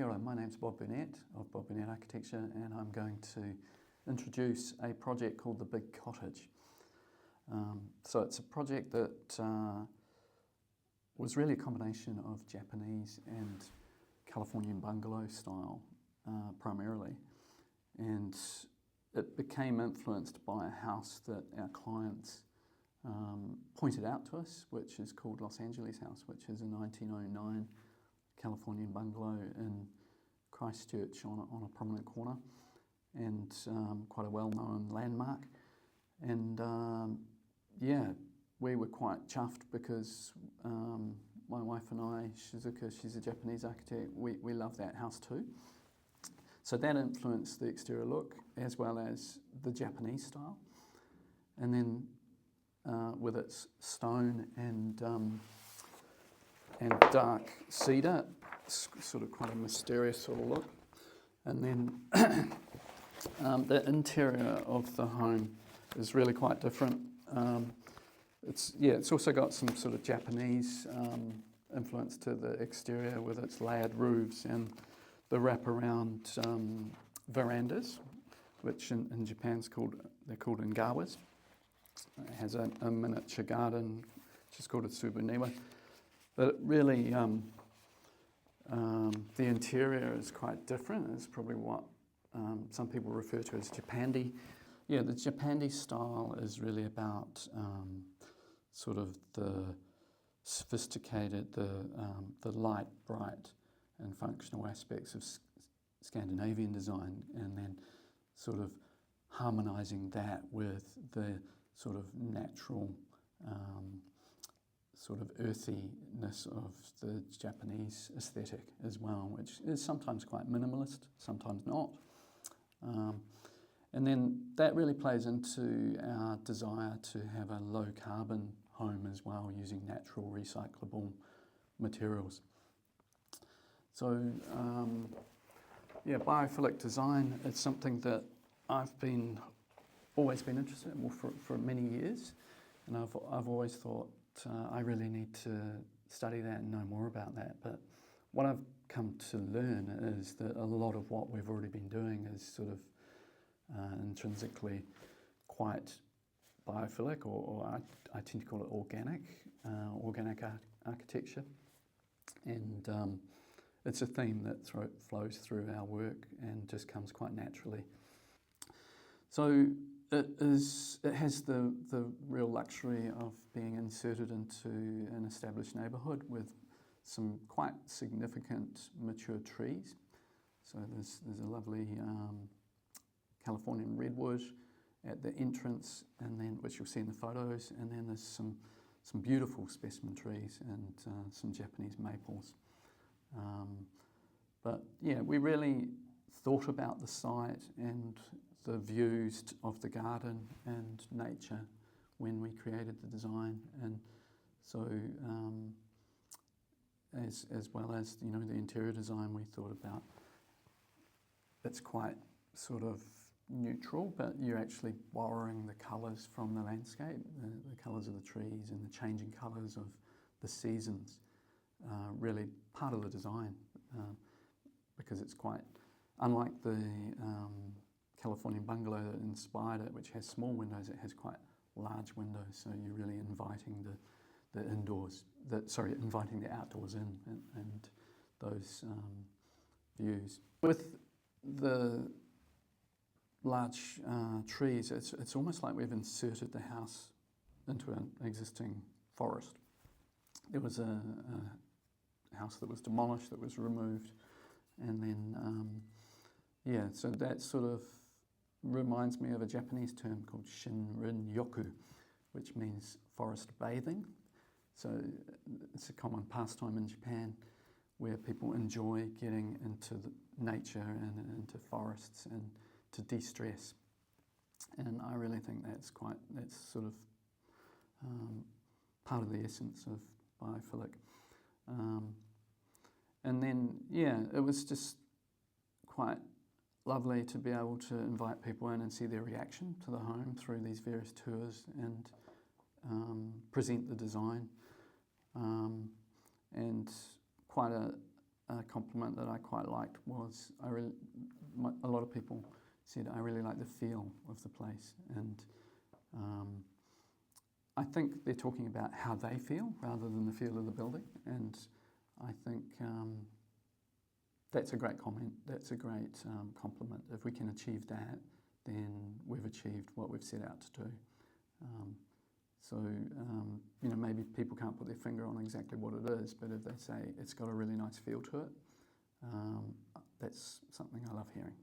Kia ora, my name's Bob Burnett of Burnett Architecture, and I'm going to introduce a project called the Big Cottage. So it's a project that was really a combination of Japanese and Californian bungalow style primarily, and it became influenced by a house that our clients pointed out to us, which is called Los Angeles House, which is a 1909 Californian bungalow in Christchurch on a prominent corner, and quite a well-known landmark. And yeah, we were quite chuffed because my wife and I, Shizuka, she's a Japanese architect, we love that house too. So that influenced the exterior look as well as the Japanese style. And then with its stone and dark cedar, it's sort of quite a mysterious sort of look. And then the interior of the home is really quite different. It's also got some sort of Japanese influence to the exterior with its layered roofs and the wraparound verandas, which in Japan they're called ngawas. It has a miniature garden, which is called a tsubuniwa. But really, the interior is quite different. It's probably what some people refer to as Japanese. Yeah, the Japanese style is really about sort of the sophisticated, the light, bright, and functional aspects of Scandinavian design, and then sort of harmonising that with the sort of natural, sort of earthiness of the Japanese aesthetic as well, which is sometimes quite minimalist, sometimes not. And then that really plays into our desire to have a low carbon home as well, using natural recyclable materials. So yeah, biophilic design is something that I've always been interested in for many years, and I've always thought I really need to study that and know more about that. But what I've come to learn is that a lot of what we've already been doing is sort of intrinsically quite biophilic, or I tend to call it organic architecture, and it's a theme that flows through our work and just comes quite naturally. So it has the real luxury of being inserted into an established neighbourhood with some quite significant mature trees. So there's a lovely Californian redwood at the entrance, and then which you'll see in the photos, and then there's some beautiful specimen trees and some Japanese maples. But yeah, we really thought about the site and the views of the garden and nature when we created the design, and so as well as the interior design, we thought about it's quite sort of neutral, but you're actually borrowing the colours from the landscape, the colours of the trees and the changing colours of the seasons, really part of the design, because it's quite unlike the Californian bungalow that inspired it, which has small windows. It has quite large windows, so you're really inviting inviting the outdoors in and those views. With the large trees, it's almost like we've inserted the house into an existing forest. There was a house that was demolished, that was removed, and then so that sort of reminds me of a Japanese term called shinrin-yoku, which means forest bathing. So it's a common pastime in Japan where people enjoy getting into the nature and into forests and to de-stress. And I really think that's sort of part of the essence of biophilic. And then, yeah, it was just quite lovely to be able to invite people in and see their reaction to the home through these various tours and present the design. And quite compliment that I quite liked was a lot of people said I really like the feel of the place, and I think they're talking about how they feel rather than the feel of the building, and I think that's a great comment. That's a great compliment. If we can achieve that, then we've achieved what we've set out to do. Maybe people can't put their finger on exactly what it is, but if they say it's got a really nice feel to it, that's something I love hearing.